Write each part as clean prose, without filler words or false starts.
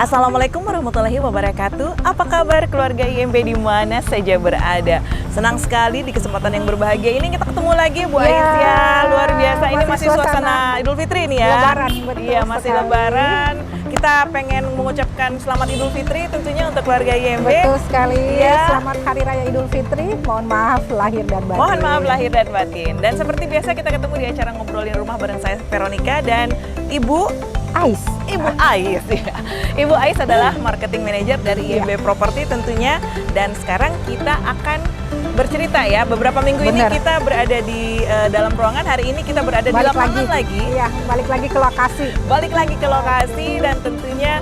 Assalamualaikum warahmatullahi wabarakatuh. Apa kabar keluarga IMB di mana saja berada? Senang sekali di kesempatan yang berbahagia ini kita ketemu lagi Bu Ais ya. Luar biasa, ini masih suasana Idul Fitri nih ya. Lebaran, betul. Iya, masih sekali. Lebaran. Kita pengen mengucapkan selamat Idul Fitri tentunya untuk keluarga IMB. Betul sekali. Ya. Selamat Hari Raya Idul Fitri. Mohon maaf lahir dan batin. Mohon maaf lahir dan batin. Dan seperti biasa kita ketemu di acara Ngobrolin Rumah bareng saya Veronica dan Ibu Ais. Ibu Ais ya. Ibu Ais adalah marketing manager dari IMB Property tentunya. Dan sekarang kita akan bercerita ya. Beberapa minggu ini kita berada di dalam ruangan. Hari ini kita berada di lapangan lagi. Iya, balik lagi ke lokasi. Balik lagi ke lokasi dan tentunya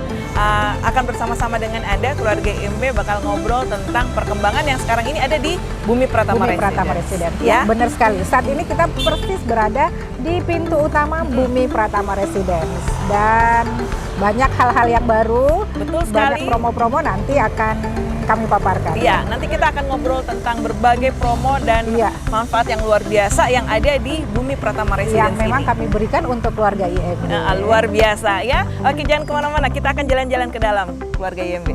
akan bersama-sama dengan Anda keluarga IMB bakal ngobrol tentang perkembangan yang sekarang ini ada di Bumi Pratama Residence. Ya, benar sekali. Saat ini kita persis berada di pintu utama Bumi Pratama Residence dan banyak hal-hal yang baru. Betul sekali. Banyak promo-promo nanti akan kami paparkan. Iya, nanti kita akan ngobrol tentang berbagai promo dan manfaat yang luar biasa yang ada di Bumi Pratama Residence yang memang kami berikan untuk keluarga IMB. Luar biasa ya. Oke, jangan kemana-mana, kita akan jalan-jalan ke dalam keluarga IMB.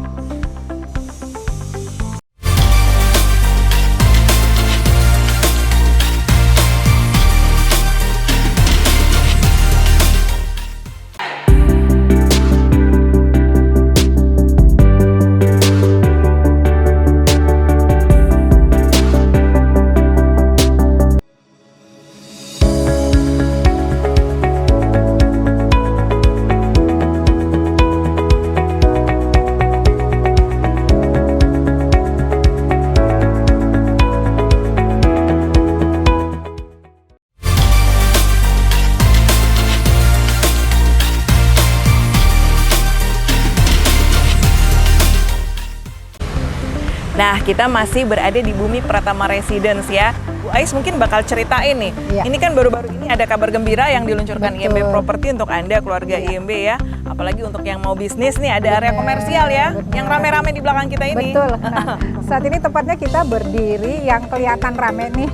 Nah, kita masih berada di Bumi Pratama Residence ya. Bu Ais mungkin bakal ceritain nih. Ini kan baru-baru ini ada kabar gembira yang diluncurkan IMB Property untuk Anda keluarga IMB ya. Apalagi untuk yang mau bisnis nih, ada area komersial ya, yang rame-rame di belakang kita ini. Betul. Nah, saat ini tepatnya kita berdiri yang kelihatan rame nih.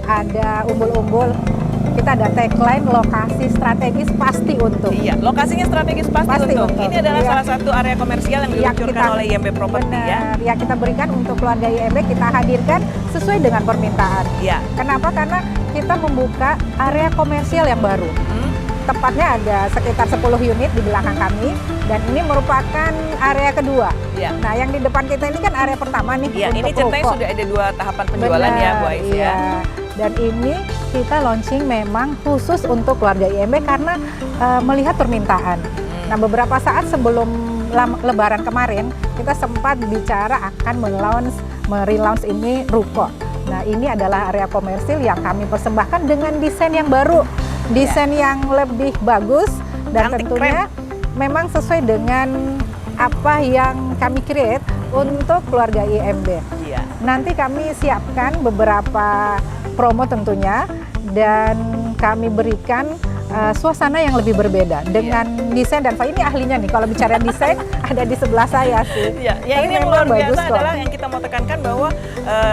Ada umbul-umbul. Kita ada tagline lokasi strategis pasti untung. Iya, lokasinya strategis pasti untung. Ini adalah salah satu area komersial yang diluncurkan oleh IMB Property ya. Yang kita berikan untuk keluarga IMB, kita hadirkan sesuai dengan permintaan. Iya. Kenapa? Karena kita membuka area komersial yang baru. Tepatnya ada sekitar 10 unit di belakang kami dan ini merupakan area kedua. Iya. Nah, yang di depan kita ini kan area pertama nih. Iya, ini ceritanya sudah ada 2 tahapan penjualan ya, Bu Ais ya. Dan ini kita launching memang khusus untuk keluarga IMB karena melihat permintaan. Nah, beberapa saat sebelum Lebaran kemarin kita sempat bicara akan relaunch ini ruko. Nah, ini adalah area komersil yang kami persembahkan dengan desain yang baru, desain yang lebih bagus dan tentunya memang sesuai dengan apa yang kami create untuk keluarga IMB. Nanti kami siapkan beberapa promo tentunya dan kami berikan suasana yang lebih berbeda dengan desain dan ini ahlinya nih kalau bicara desain ada di sebelah saya sih. Ya, ini yang luar biasa adalah yang kita mau tekankan bahwa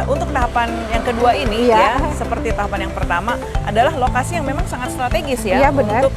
untuk tahapan yang kedua ini ya seperti tahapan yang pertama adalah lokasi yang memang sangat strategis ya untuk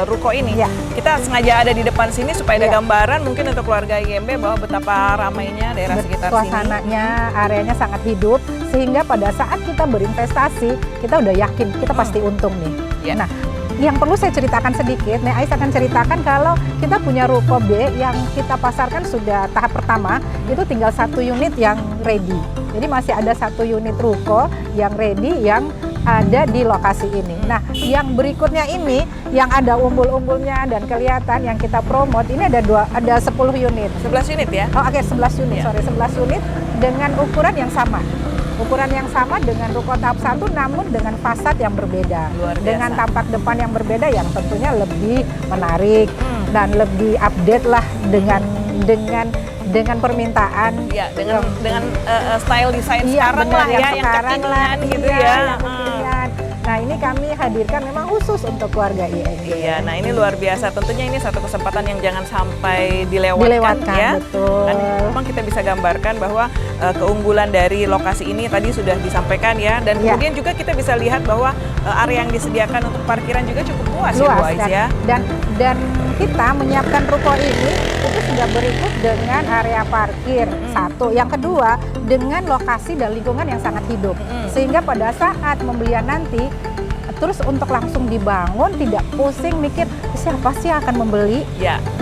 ruko ini. Kita sengaja ada di depan sini supaya ada gambaran mungkin untuk keluarga IMB bahwa betapa ramainya daerah sekitar sini. Suasananya, areanya sangat hidup sehingga pada saat kita berinvestasi kita udah yakin kita pasti untung nih. Nah, yang perlu saya ceritakan sedikit, nih Ais akan ceritakan kalau kita punya ruko B yang kita pasarkan sudah tahap pertama, itu tinggal 1 unit yang ready. Jadi masih ada 1 unit ruko yang ready yang ada di lokasi ini. Nah, yang berikutnya ini yang ada umbul-umbulnya dan kelihatan yang kita promote ini ada 10 unit. 11 unit ya? Oh, oke, 11 unit. 11 unit dengan ukuran yang sama. Ukuran yang sama dengan ruko tahap 1 namun dengan fasad yang berbeda. Dengan tampak depan yang berbeda yang tentunya lebih menarik dan lebih update lah dengan permintaan. Ya, dengan style desain sekarang lah ya, yang kekinian gitu ya. Nah, ini kami hadirkan memang khusus untuk keluarga IMB. Iya, nah ini luar biasa. Tentunya ini satu kesempatan yang jangan sampai dilewatkan ya. Betul. Dan memang kita bisa gambarkan bahwa keunggulan dari lokasi ini tadi sudah disampaikan ya. Dan kemudian juga kita bisa lihat bahwa area yang disediakan untuk parkiran juga cukup luas ya, Bu Ais ya. Dan kita menyiapkan ruko ini itu sudah berikut dengan area parkir, satu. Yang kedua, dengan lokasi dan lingkungan yang sangat hidup. Sehingga pada saat pembelian nanti, terus untuk langsung dibangun, tidak pusing mikir siapa sih yang akan membeli,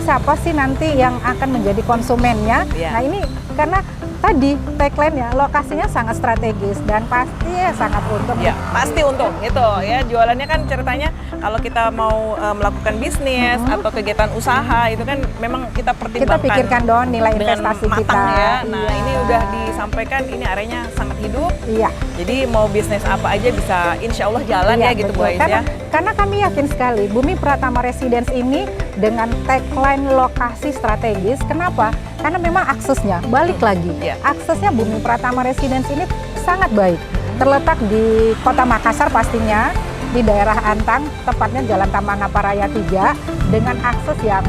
siapa sih nanti yang akan menjadi konsumennya. Nah ini karena tadi tagline-nya lokasinya sangat strategis dan pasti sangat untung. Ya, pasti untung gitu ya. Jualannya kan ceritanya kalau kita mau melakukan bisnis atau kegiatan usaha itu kan memang kita pertimbangkan. Kita pikirkan dong nilai investasi matang kita. Ya. Nah, ini udah disampaikan ini areanya sangat hidup. Iya. Jadi mau bisnis apa aja bisa insya Allah jalan ya gitu Bu Ais ya. Karena kami yakin sekali Bumi Pratama Residence ini dengan tagline lokasi strategis. Kenapa? Karena memang aksesnya, balik lagi, aksesnya Bumi Pratama Residence ini sangat baik. Terletak di Kota Makassar pastinya, di daerah Antang, tepatnya Jalan Taman Aparaya 3, dengan akses yang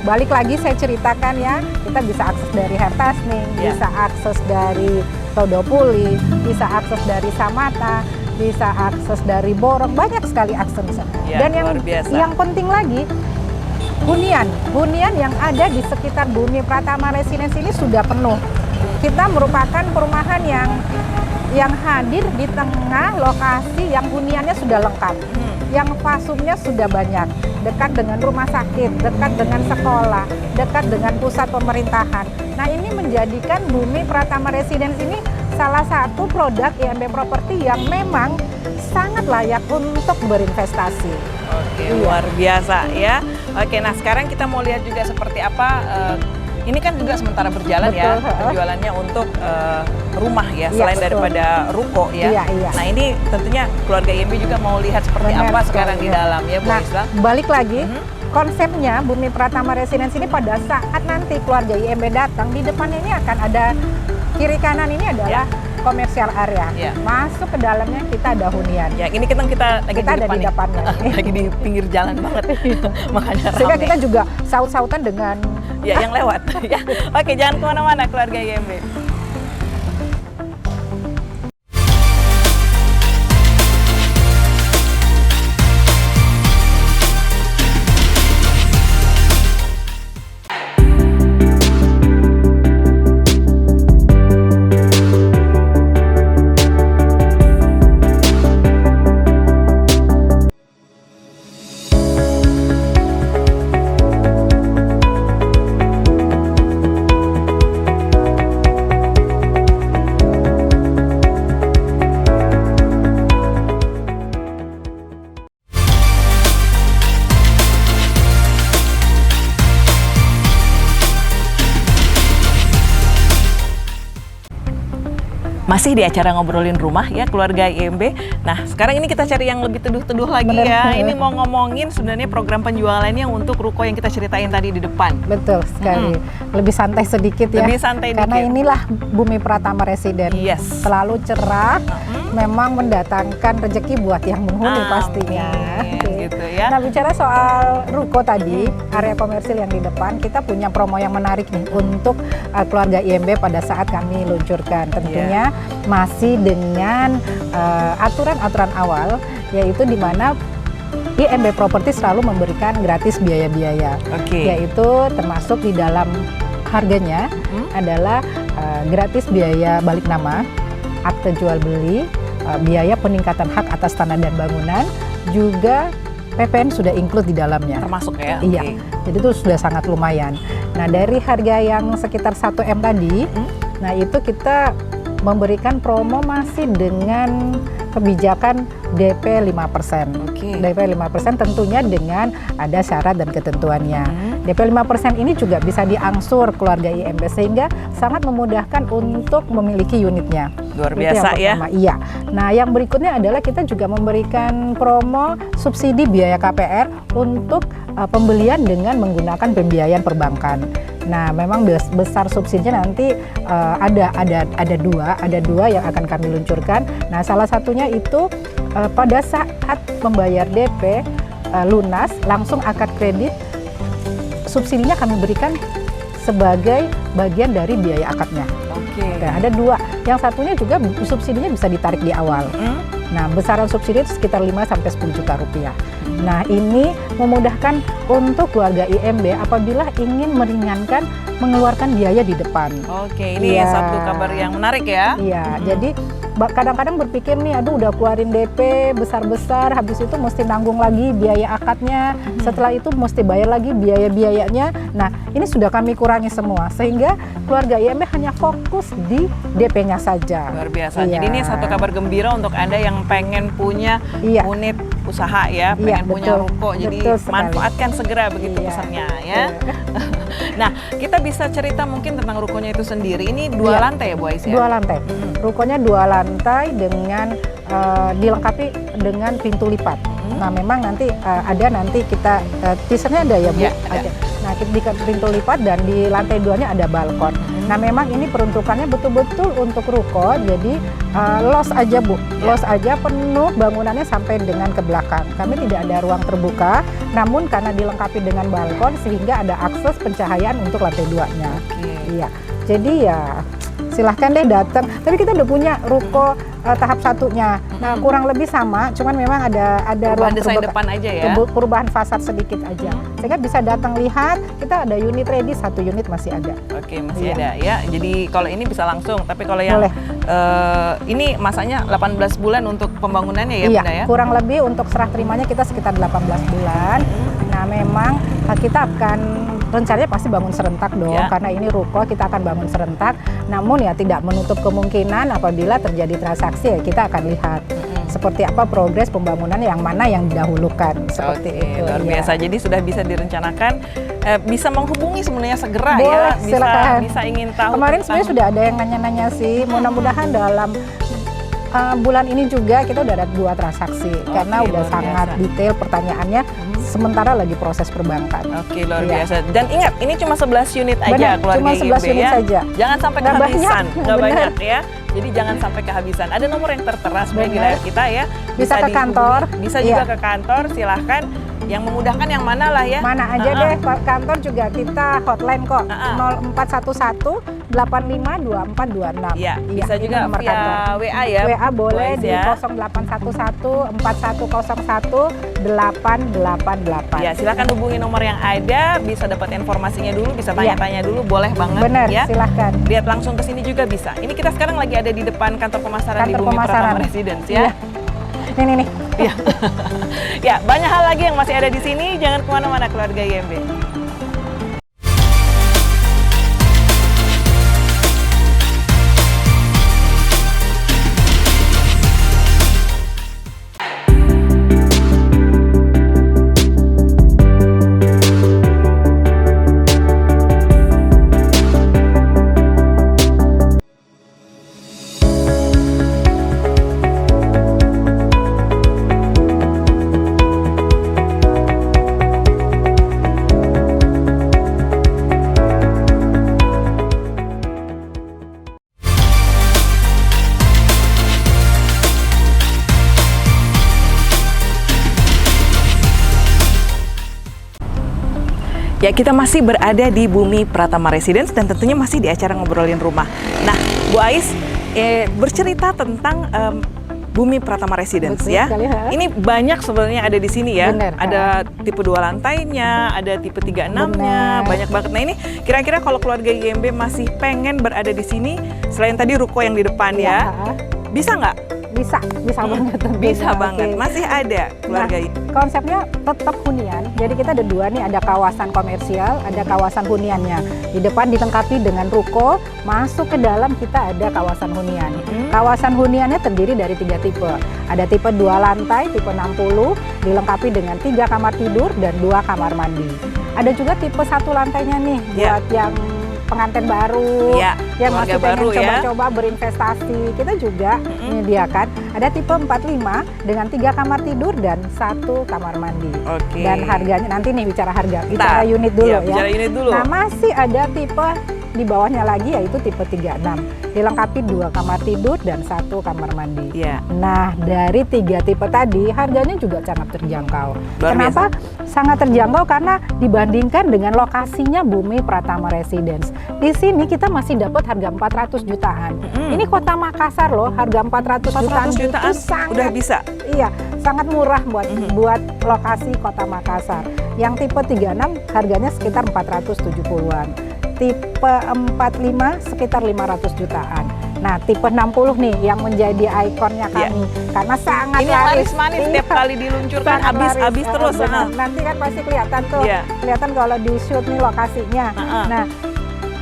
balik lagi saya ceritakan ya, kita bisa akses dari Hertasning, bisa akses dari Todopuli, bisa akses dari Samata, bisa akses dari Borong, banyak sekali akses. Dan yang penting lagi, hunian yang ada di sekitar Bumi Pratama Residence ini sudah penuh. Kita merupakan perumahan yang hadir di tengah lokasi yang huniannya sudah lengkap, yang fasumnya sudah banyak, dekat dengan rumah sakit, dekat dengan sekolah, dekat dengan pusat pemerintahan. Nah ini menjadikan Bumi Pratama Residence ini salah satu produk IMB Property yang memang sangat layak untuk berinvestasi. Oke, luar biasa ya. Oke, nah sekarang kita mau lihat juga seperti apa. Ini kan juga sementara berjalan ya penjualannya untuk rumah ya, selain daripada ruko ya. Nah ini tentunya keluarga IMB juga mau lihat seperti apa sekarang di dalam ya Bu Isla. Balik lagi, konsepnya Bumi Pratama Residence ini pada saat nanti keluarga IMB datang, di depannya ini akan ada, kiri kanan ini adalah komersial area. Masuk ke dalamnya kita ada hunian. Ya, ini kita lagi ada di depannya. Lagi di pinggir jalan banget. Makanya ramai. Sehingga kita juga saut-sautan dengan yang lewat. Oke, jangan kemana-mana keluarga IMB. Masih di acara ngobrolin rumah ya keluarga IMB. Nah sekarang ini kita cari yang lebih teduh-teduh lagi ya. Ini mau ngomongin sebenarnya program penjualannya untuk ruko yang kita ceritain tadi di depan. Betul sekali. Lebih santai sedikit ya. Lebih santai karena dikit. Inilah Bumi Pratama Residence. Selalu cerah, memang mendatangkan rezeki buat yang menghuni pastinya. Gitu ya. Nah bicara soal ruko tadi, area komersil yang di depan, kita punya promo yang menarik nih untuk keluarga IMB pada saat kami luncurkan. Tentunya masih dengan aturan-aturan awal, yaitu di mana IMB Property selalu memberikan gratis biaya-biaya, yaitu termasuk di dalam harganya adalah gratis biaya balik nama, akte jual beli, biaya peningkatan hak atas tanah dan bangunan, juga PPN sudah include di dalamnya. Termasuk ya? Iya, jadi itu sudah sangat lumayan. Nah dari harga yang sekitar 1M tadi, nah itu kita memberikan promo masih dengan kebijakan DP 5%. DP 5% tentunya dengan ada syarat dan ketentuannya. DP 5% ini juga bisa diangsur keluarga IMB sehingga sangat memudahkan untuk memiliki unitnya. Luar biasa ya. Iya. Nah, yang berikutnya adalah kita juga memberikan promo subsidi biaya KPR untuk pembelian dengan menggunakan pembiayaan perbankan. Nah, memang besar subsidinya nanti ada dua yang akan kami luncurkan. Nah, salah satunya itu pada saat membayar DP lunas langsung akad kredit, subsidinya kami berikan sebagai bagian dari biaya akadnya. Nah, ada dua. Yang satunya juga subsidinya bisa ditarik di awal. Nah, besaran subsidi itu sekitar 5 sampai 10 juta rupiah. Nah, ini memudahkan untuk keluarga IMB apabila ingin meringankan mengeluarkan biaya di depan. Oke, ini satu kabar yang menarik ya. Iya, jadi kadang-kadang berpikir nih, aduh udah keluarin DP besar-besar, habis itu mesti nanggung lagi biaya akadnya, setelah itu mesti bayar lagi biaya-biayanya. Nah, ini sudah kami kurangi semua, sehingga keluarga IMB hanya fokus di DP-nya saja. Luar biasa. Jadi ini satu kabar gembira untuk Anda yang pengen punya unit usaha ya, pengen punya ruko. Jadi manfaatkan segera begitu pesannya ya. Nah, kita bisa cerita mungkin tentang rukonya itu sendiri. Ini 2 lantai ya, Bu Ais ya? 2 lantai. Rukonya 2 lantai dengan dilengkapi dengan pintu lipat. Nah, memang nanti ada nanti kita teasernya ada ya, Bu? Ada. Nah, di pintu lipat dan di lantai 2-nya ada balkon. Nah, memang ini peruntukannya betul-betul untuk ruko, jadi los aja, Bu. Los aja penuh bangunannya sampai dengan ke belakang. Kami tidak ada ruang terbuka, namun karena dilengkapi dengan balkon sehingga ada akses pencahayaan untuk lantai 2-nya. Iya. Jadi ya silahkan deh datang. Tapi kita udah punya ruko tahap 1-nya. Nah, kurang lebih sama, cuman memang ada ruang desain depan aja ya. Perubahan fasad sedikit aja. Sehingga bisa datang lihat, kita ada unit ready, 1 unit masih ada. Oke, masih ada ya. Jadi kalau ini bisa langsung, tapi kalau yang ini masanya 18 bulan untuk pembangunannya ya, Bunda ya? Kurang lebih untuk serah terimanya kita sekitar 18 bulan. Nah, memang kita akan rencananya pasti bangun serentak dong, karena ini ruko kita akan bangun serentak. Namun ya tidak menutup kemungkinan apabila terjadi transaksi ya kita akan lihat seperti apa progres pembangunan yang mana yang didahulukan seperti itu. Luar biasa. Jadi sudah bisa direncanakan, bisa menghubungi sebenarnya segera. Boleh, ya, bisa ingin tahu. Kemarin sebenarnya sudah ada yang nanya-nanya sih. Mudah-mudahan dalam bulan ini juga kita udah ada 2 transaksi karena udah sangat detail pertanyaannya. Sementara lagi proses perbankan. Oke, luar biasa. Dan ingat, ini cuma 11 unit aja keluarga cuma 11 unit saja. Jangan sampai kehabisan. Nggak banyak ya. Jadi jangan sampai kehabisan. Ada nomor yang tertera sebenarnya di layar kita ya. Bisa ke kantor. Bisa juga ke kantor, silahkan. Yang memudahkan yang mana lah ya. Mana aja deh, kantor juga kita hotline kok. 0411 85 2426. Iya, bisa juga via kantor. WA ya. WA boleh di 0811 4101 888. Ya, silakan hubungi nomor yang ada, bisa dapat informasinya dulu, bisa tanya-tanya dulu, boleh banget. Bener, ya. silahkan. Lihat langsung ke sini juga bisa. Ini kita sekarang lagi ada di depan kantor pemasaran di Bumi Pratama Residence ya. Nih. Ya. Ya, banyak hal lagi yang masih ada di sini. Jangan kemana-mana keluarga IMB. Ya, kita masih berada di Bumi Pratama Residence dan tentunya masih di acara Ngobrolin Rumah. Nah, Bu Ais bercerita tentang Bumi Pratama Residence. Betul, ya. Sekali, ini banyak sebenarnya ada di sini ya. Bener, ada tipe 2 lantainya, ada tipe 36-nya, banyak banget. Nah, ini kira-kira kalau keluarga IMB masih pengen berada di sini, selain tadi ruko yang di depan ya, bisa nggak? Bisa banget. Bisa banget, masih ada keluarga ini. Konsepnya tetap hunian, jadi kita ada 2 nih, ada kawasan komersial, ada kawasan huniannya. Di depan dilengkapi dengan ruko, masuk ke dalam kita ada kawasan hunian. Kawasan huniannya terdiri dari 3 tipe. Ada tipe 2 lantai, tipe 60, dilengkapi dengan 3 kamar tidur dan 2 kamar mandi. Ada juga tipe 1 lantainya nih, buat yang pengantin baru, yang masih pengen coba-coba berinvestasi. Kita juga menyediakan ada tipe 45 dengan 3 kamar tidur dan 1 kamar mandi. Dan harganya nanti nih bicara harga, bicara unit dulu ya. Bicara unit dulu. Nah, masih ada tipe di bawahnya lagi yaitu tipe 36, dilengkapi 2 kamar tidur dan 1 kamar mandi. Nah, dari 3 tipe tadi harganya juga sangat terjangkau. Kenapa? Sangat terjangkau karena dibandingkan dengan lokasinya Bumi Pratama Residence. di sini kita masih dapat harga 400 jutaan. Ini kota Makassar loh, harga 400 jutaan itu sangat udah bisa. Iya, sangat murah buat lokasi kota Makassar. Yang tipe 36 harganya sekitar 470-an. Tipe 45 sekitar 500 jutaan. Nah, tipe 60 nih yang menjadi ikonnya kami karena sangat ini laris manis setiap kali diluncurkan habis terus. Nanti kan pasti kelihatan tuh, kelihatan kalau di shoot nih lokasinya. Nah,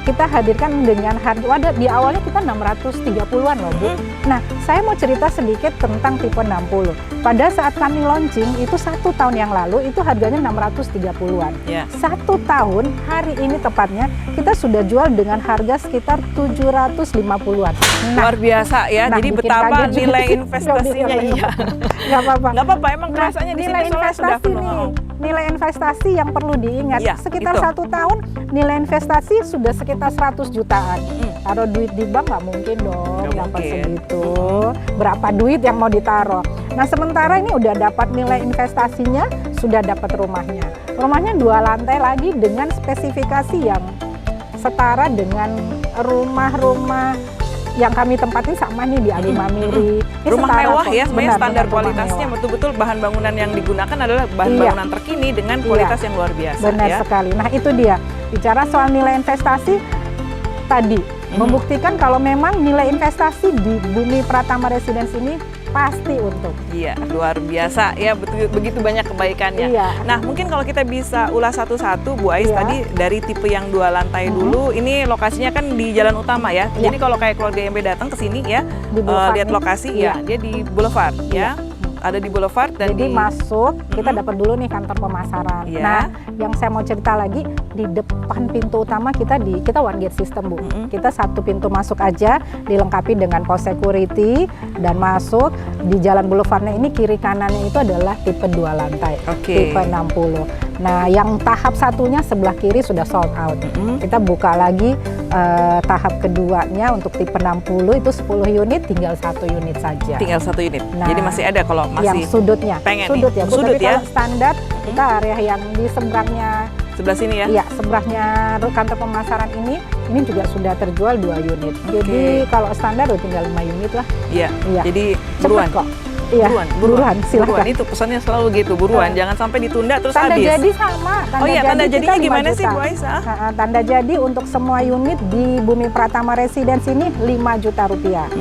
kita hadirkan dengan harga di awalnya kita 630-an loh Bu. Nah, saya mau cerita sedikit tentang tipe 60. Pada saat kami launching itu 1 tahun yang lalu itu harganya 630-an. 1 tahun hari ini tepatnya kita sudah jual dengan harga sekitar 750-an. Luar biasa ya. Jadi betapa nilai investasinya Nggak apa-apa. Nggak apa-apa, emang rasanya di sini sudah penuh. Nilai investasi yang perlu diingat, sekitar 1 tahun nilai investasi sudah sekitar 100 jutaan. Taruh duit di bank nggak mungkin dong dapat segitu. Berapa duit yang mau ditaruh? Nah, sementara ini udah dapat nilai investasinya, sudah dapat rumahnya. Rumahnya 2 lantai lagi dengan spesifikasi yang setara dengan rumah-rumah yang kami tempatin sama nih di Alimamiri. Rumah mewah ya, sebenarnya standar kualitasnya betul-betul bahan bangunan yang digunakan adalah bahan bangunan terkini dengan kualitas yang luar biasa. Benar sekali. Nah, itu dia. Bicara soal nilai investasi tadi, membuktikan kalau memang nilai investasi di Bumi Pratama Residence ini pasti untung. Iya, luar biasa ya, begitu banyak kebaikannya. Nah, mungkin kalau kita bisa ulas satu-satu, Bu Ais, tadi dari tipe yang 2 lantai dulu, ini lokasinya kan di jalan utama ya. Jadi kalau kayak keluarga YMB datang ke sini ya, lihat lokasi ya, dia di Boulevard ya. Ada di Boulevard dan jadi masuk kita dapat dulu nih kantor pemasaran. Nah, yang saya mau cerita lagi di depan pintu utama kita one gate system Bu. Kita 1 pintu masuk aja dilengkapi dengan pos security dan masuk di jalan Boulevardnya ini kiri kanannya itu adalah tipe 2 lantai, tipe 60. Nah, yang tahap satunya sebelah kiri sudah sold out. Kita buka lagi tahap keduanya untuk tipe 60 itu 10 unit, tinggal 1 unit saja. Tinggal 1 unit. Nah, jadi masih ada kalau masih yang sudutnya. Sudut ya. Tapi kalau standar kita area yang di seberangnya sebelah sini ya? Iya, sebelahnya kantor pemasaran ini juga sudah terjual 2 unit. Jadi kalau standar udah tinggal 5 unit lah. Iya. Jadi buruan kok. Iya, buruan, silahkan. Buruan, itu pesannya selalu gitu, buruan, jangan sampai ditunda terus tanda habis. Tanda jadi sama. Tanda jadinya gimana sih Bu Aisyah? Tanda jadi untuk semua unit di Bumi Pratama Residence ini 5 juta rupiah.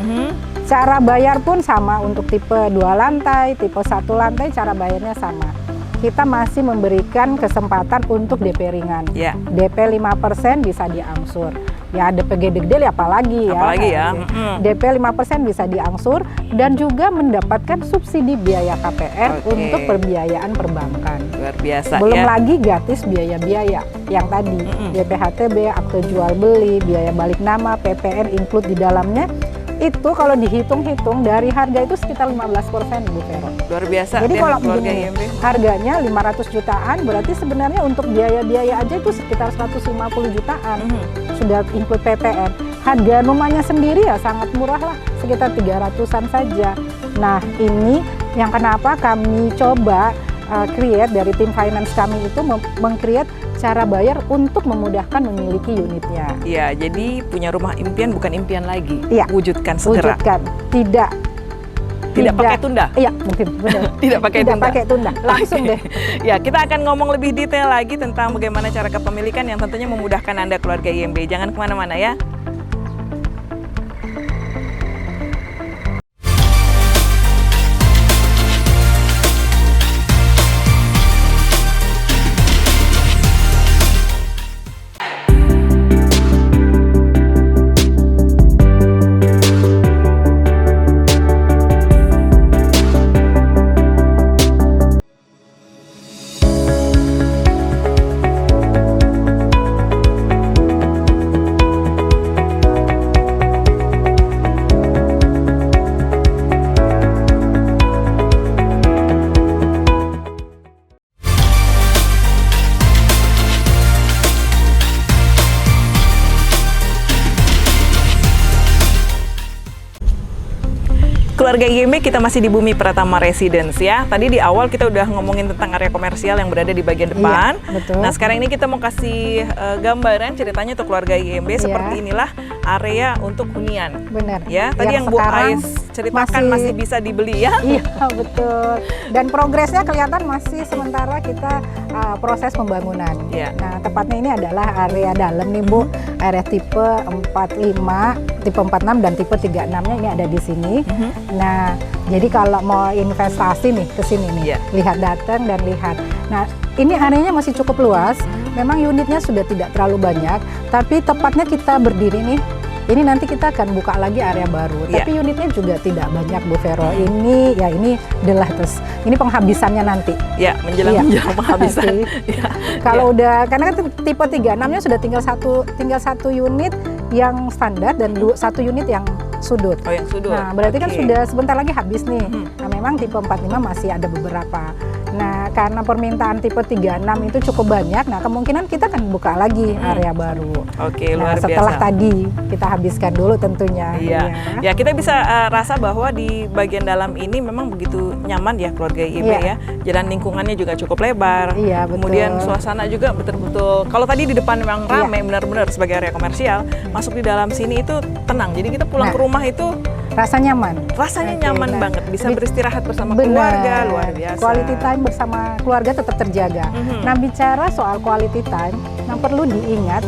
Cara bayar pun sama untuk tipe 2 lantai, tipe 1 lantai, cara bayarnya sama. Kita masih memberikan kesempatan untuk DP ringan. DP 5% bisa diangsur. Ya DP gede-gede apalagi ya. Apalagi ya. DP 5% bisa diangsur dan juga mendapatkan subsidi biaya KPR untuk pembiayaan perbankan. Luar biasa. Belum lagi gratis biaya-biaya yang tadi. DP HTB, akte jual beli, biaya balik nama, PPN include di dalamnya. Itu kalau dihitung-hitung dari harga itu sekitar 15% Bu Vero. Luar biasa. Jadi kalau begini, harganya 500 jutaan, berarti sebenarnya untuk biaya-biaya aja itu sekitar 150 jutaan. Sudah include PPN. Harga rumahnya sendiri ya sangat murah lah, sekitar 300-an saja. Nah, ini yang kenapa kami coba create dari tim finance kami itu meng-create cara bayar untuk memudahkan memiliki unitnya. Iya, jadi punya rumah impian bukan impian lagi. Wujudkan segera. Wujudkan. Tidak pakai tunda. Iya, mungkin benar. Tidak pakai tunda. Langsung deh. Ya, kita akan ngomong lebih detail lagi tentang bagaimana cara kepemilikan yang tentunya memudahkan Anda keluarga YMB. Jangan kemana-mana ya. keluarga IMB, kita masih di Bumi Pratama Residence ya. Tadi di awal kita udah ngomongin tentang area komersial yang berada di bagian depan. Iya, betul. Nah sekarang ini kita mau kasih gambaran ceritanya untuk keluarga IMB. Seperti inilah area untuk hunian. Benar. Ya, tadi yang Bu Ais ceritakan masih bisa dibeli ya. Iya, betul. Dan progresnya kelihatan masih sementara kita proses pembangunan. Iya. Nah, tepatnya ini adalah area dalam nih Bu, area tipe 45, tipe 46 dan tipe 36-nya ini ada di sini. Nah, jadi kalau mau investasi nih ke sini nih, lihat datang dan lihat. Nah, ini areanya masih cukup luas. Memang unitnya sudah tidak terlalu banyak, tapi tepatnya kita berdiri nih. Ini nanti kita akan buka lagi area baru, tapi unitnya juga tidak banyak Bu Vero. Ini ya ini adalah terus ini penghabisannya nanti. Ya, menjelang penghabisan. Kalau udah karena kan tipe 36-nya sudah tinggal satu unit yang standar dan satu unit yang sudut. Oh, yang sudut. Nah, berarti kan sudah sebentar lagi habis nih. Nah, memang tipe 45 masih ada beberapa. Nah, karena permintaan tipe 36 itu cukup banyak, nah kemungkinan kita akan buka lagi area baru. Oke, luar biasa. Setelah tadi kita habiskan dulu tentunya. Ya, kita bisa rasa bahwa di bagian dalam ini memang begitu nyaman ya keluarga IMB ya. Jalan lingkungannya juga cukup lebar. Iya, betul. Kemudian suasana juga betul-betul. Kalau tadi di depan memang ramai benar-benar sebagai area komersial, masuk di dalam sini itu tenang. Jadi kita pulang ke rumah itu rasa nyaman. Rasanya nyaman banget, bisa beristirahat bersama keluarga, luar biasa. Quality time bersama keluarga tetap terjaga. Nah, bicara soal quality time, yang perlu diingat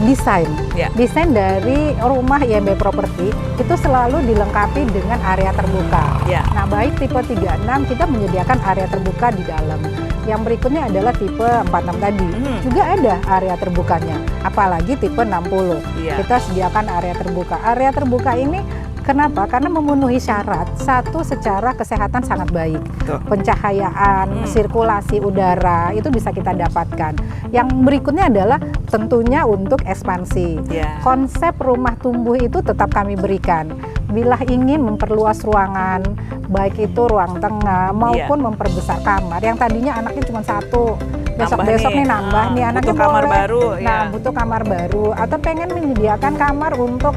desain. Desain dari rumah IMB Property itu selalu dilengkapi dengan area terbuka. Nah, baik tipe 36 kita menyediakan area terbuka di dalam. Yang berikutnya adalah tipe 46 tadi. Juga ada area terbukanya. Apalagi tipe 60. Kita sediakan area terbuka. Area terbuka ini kenapa? Karena memenuhi syarat. Satu, secara kesehatan sangat baik. Pencahayaan, sirkulasi udara itu bisa kita dapatkan. Yang berikutnya adalah tentunya untuk ekspansi. Konsep rumah tumbuh itu tetap kami berikan. Bila ingin memperluas ruangan, baik itu ruang tengah maupun memperbesar kamar. Yang tadinya anaknya cuma satu, besok-besok nih nambah nih anaknya butuh kamar baru. Nah, butuh kamar baru atau pengen menyediakan kamar untuk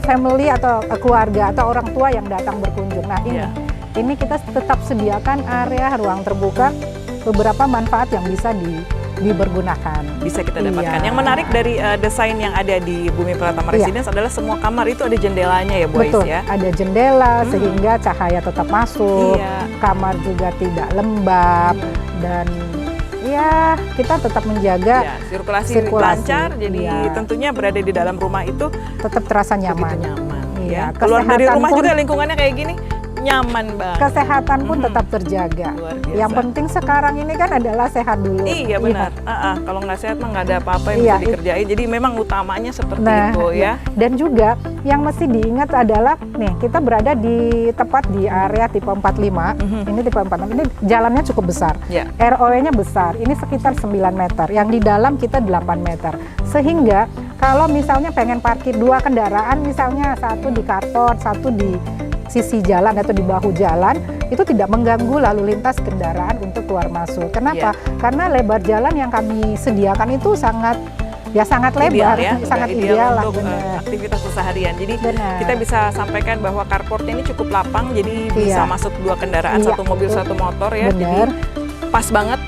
family atau keluarga atau orang tua yang datang berkunjung. Nah, ini kita tetap sediakan area ruang terbuka, beberapa manfaat yang bisa dipergunakan. Bisa kita dapatkan. Yang menarik dari desain yang ada di Bumi Pratama Residence adalah semua kamar itu ada jendelanya ya Bu Ais ya? Ada jendela sehingga cahaya tetap masuk, kamar juga tidak lembab dan ya kita tetap menjaga sirkulasi lancar. Jadi tentunya berada di dalam rumah itu tetap terasa nyaman. Keluar dari rumah juga lingkungannya kayak gini nyaman banget. Kesehatan pun tetap terjaga. Yang penting sekarang ini kan adalah sehat dulu. Iya benar. Kalau nggak sehat mah nggak ada apa-apa yang bisa dikerjain. Jadi memang utamanya seperti itu ya. Dan juga yang mesti diingat adalah nih kita berada di tepat di area tipe 45. Ini tipe 46. Ini jalannya cukup besar. ROW-nya besar. Ini sekitar 9 meter. Yang di dalam kita 8 meter. Sehingga kalau misalnya pengen parkir 2 kendaraan, misalnya satu di karton, satu di sisi jalan atau di bahu jalan, itu tidak mengganggu lalu lintas kendaraan untuk keluar masuk. Kenapa? Karena lebar jalan yang kami sediakan itu sangat lebar, sangat ideal untuk aktivitas keseharian. Jadi kita bisa sampaikan bahwa carportnya ini cukup lapang, jadi bisa masuk 2 kendaraan, satu mobil, satu motor ya. Jadi pas banget.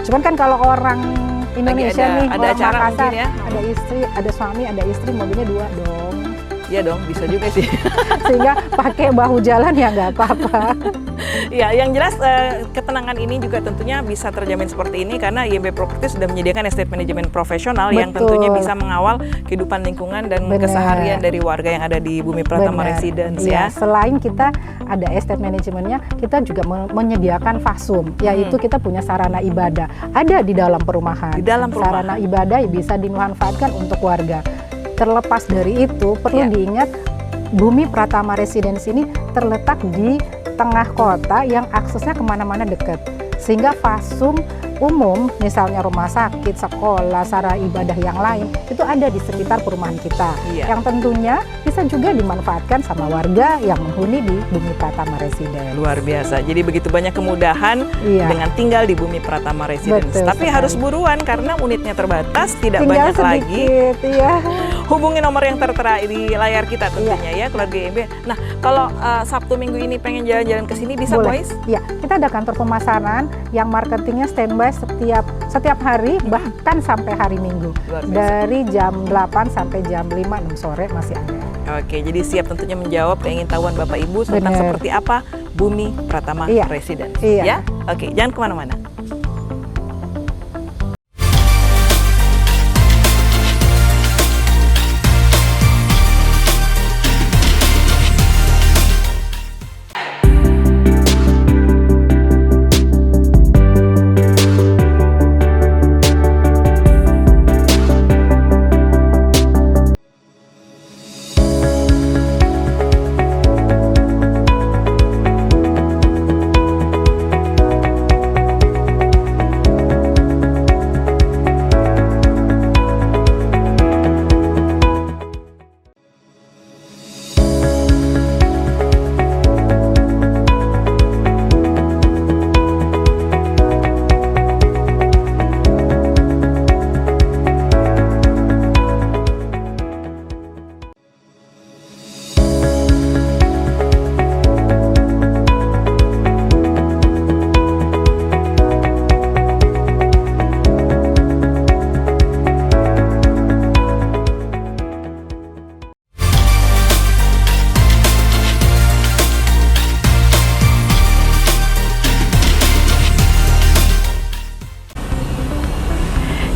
Cuman kan kalau orang Indonesia nih, ada acara Makassar, mungkin ya, ada istri, ada suami, ada istri, mobilnya 2 dong. Iya dong, bisa juga sih. Sehingga pakai bahu jalan ya nggak apa-apa. Ya, yang jelas ketenangan ini juga tentunya bisa terjamin seperti ini karena IMB Property sudah menyediakan estate management profesional yang tentunya bisa mengawal kehidupan lingkungan dan keseharian dari warga yang ada di Bumi Pratama Residence ya. Selain kita ada estate manajemennya, kita juga menyediakan fasum, yaitu kita punya sarana ibadah ada di dalam perumahan. Di dalam perumahan. Sarana ibadah bisa dimanfaatkan untuk warga. Terlepas dari itu, perlu diingat Bumi Pratama Residence ini terletak di tengah kota yang aksesnya kemana-mana dekat. Sehingga fasum umum, misalnya rumah sakit, sekolah, sarana ibadah yang lain, itu ada di sekitar perumahan kita. Yang tentunya bisa juga dimanfaatkan sama warga yang menghuni di Bumi Pratama Residence. Luar biasa. Jadi begitu banyak kemudahan dengan tinggal di Bumi Pratama Residence. Betul, tapi harus buruan karena unitnya terbatas, tidak tinggal banyak sedikit, lagi. Hubungi nomor yang tertera di layar kita tentunya ya, keluarga IMB. Nah, kalau Sabtu Minggu ini pengen jalan-jalan ke sini bisa, Boys? Iya, kita ada kantor pemasaran yang marketingnya standby setiap hari, bahkan sampai hari Minggu. Dari jam 8 sampai jam 5 sore masih ada. Oke, jadi siap tentunya menjawab keingintahuan Bapak Ibu tentang seperti apa Bumi Pratama Residence. Ya, oke, jangan kemana-mana.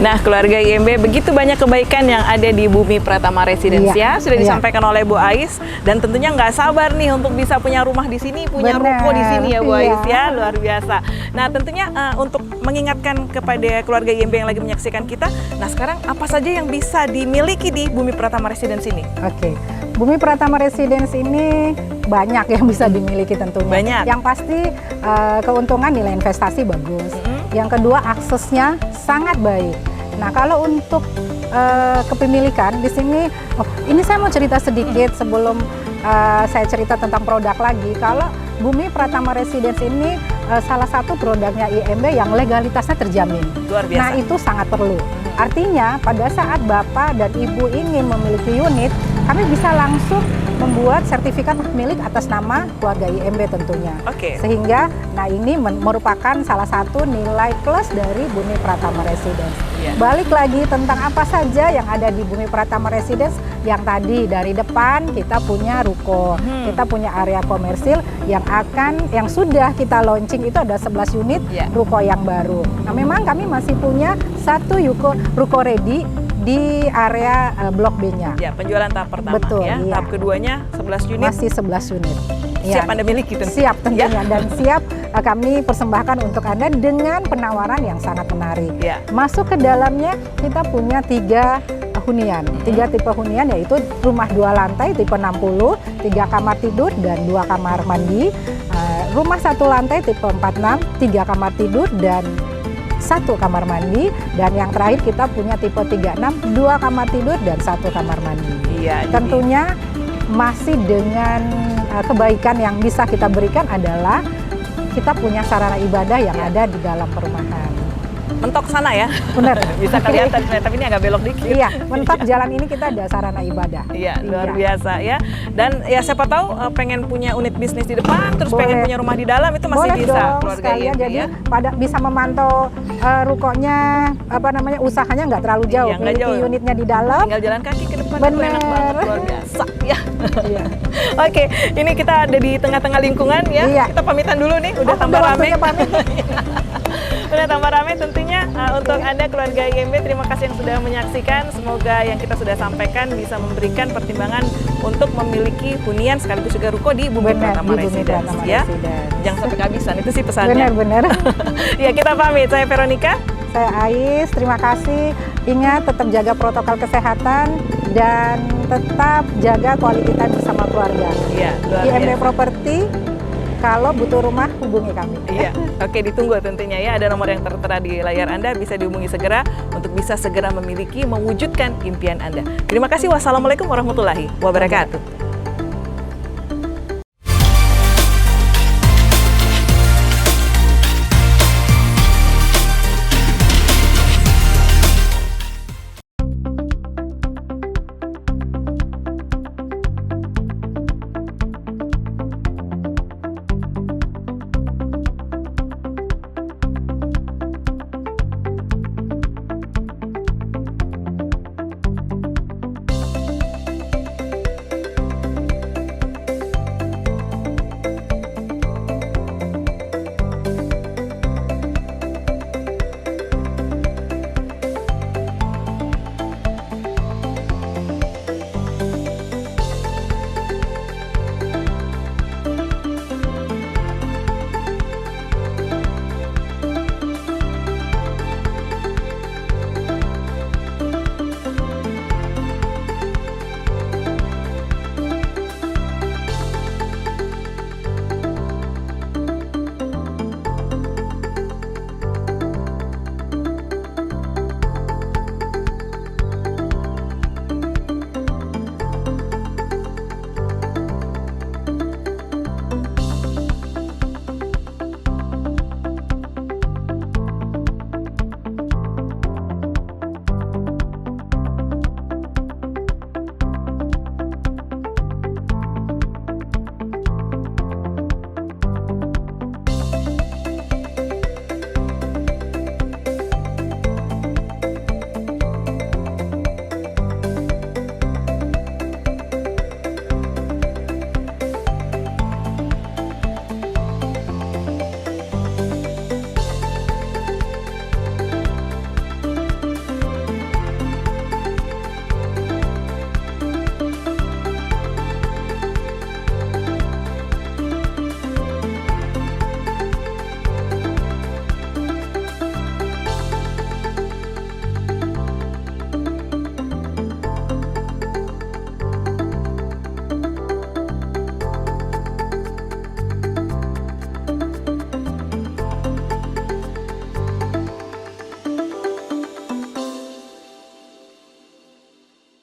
Nah, keluarga IMB, begitu banyak kebaikan yang ada di Bumi Pratama Residence ya. Sudah disampaikan oleh Bu Ais, dan tentunya nggak sabar nih untuk bisa punya rumah di sini, punya ruko di sini ya Bu Ais ya, luar biasa. Nah, tentunya untuk mengingatkan kepada keluarga IMB yang lagi menyaksikan kita, nah sekarang apa saja yang bisa dimiliki di Bumi Pratama Residence ini? Oke, Bumi Pratama Residence ini banyak yang bisa dimiliki tentunya. Banyak. Yang pasti keuntungan nilai investasi bagus. Yang kedua, aksesnya sangat baik. Nah, kalau untuk kepemilikan di sini, ini saya mau cerita sedikit sebelum saya cerita tentang produk lagi. Kalau Bumi Pratama Residence ini salah satu produknya IMB yang legalitasnya terjamin. Luar biasa. Nah, itu sangat perlu. Artinya pada saat Bapak dan Ibu ingin memiliki unit, kami bisa langsung membuat sertifikat milik atas nama keluarga IMB tentunya. Sehingga, nah ini merupakan salah satu nilai plus dari Bumi Pratama Residence. Balik lagi tentang apa saja yang ada di Bumi Pratama Residence, yang tadi dari depan kita punya ruko, kita punya area komersil yang sudah kita launching itu ada 11 unit ruko yang baru. Nah, memang kami masih punya satu ruko ready di area Blok B-nya. Ya, penjualan tahap pertama. Betul, ya. Tahap keduanya 11 unit. Masih 11 unit. Siap Anda miliki tentunya. Siap tentunya dan siap kami persembahkan untuk Anda dengan penawaran yang sangat menarik. Masuk ke dalamnya kita punya 3 hunian. 3 tipe hunian, yaitu rumah 2 lantai tipe 60, 3 kamar tidur dan 2 kamar mandi. Rumah 1 lantai tipe 46, 3 kamar tidur dan 1 kamar mandi, dan yang terakhir kita punya tipe 36, 2 kamar tidur dan 1 kamar mandi. Tentunya masih dengan kebaikan yang bisa kita berikan adalah kita punya sarana ibadah yang ada di dalam perumahan. Mentok sana ya. Benar. Bisa kelihatan, tapi ini agak belok dikit. Iya, mentok jalan ini kita ada sarana ibadah. Iya, luar biasa ya. Dan ya siapa tahu pengen punya unit bisnis di depan, terus pengen punya rumah di dalam, itu masih bisa keluarga IMB. Jadi bisa memantau rukonya, usahanya nggak terlalu jauh. Miliki unitnya di dalam. Tinggal jalan kaki ke depan. Bener. Enak banget, luar biasa ya. Oke, ini kita ada di tengah-tengah lingkungan ya. Kita pamitan dulu nih, udah tambah rame. Udah tambah rame tentunya. Untuk Anda keluarga IMB, terima kasih yang sudah menyaksikan. Semoga yang kita sudah sampaikan bisa memberikan pertimbangan untuk memiliki hunian sekaligus juga ruko di Bumi Pratama Residence ya. Jangan sampai kehabisan, itu sih pesannya. Benar. Ya, kita pamit. Saya Veronica. Saya Ais, terima kasih. Ingat, tetap jaga protokol kesehatan dan tetap jaga quality time bersama keluarga. Iya, luar IMB biasa. Property, Kalau butuh rumah, hubungi kami. Iya, oke, ditunggu tentunya ya. Ada nomor yang tertera di layar Anda, bisa dihubungi segera untuk bisa segera memiliki, mewujudkan impian Anda. Terima kasih. Wassalamualaikum warahmatullahi wabarakatuh.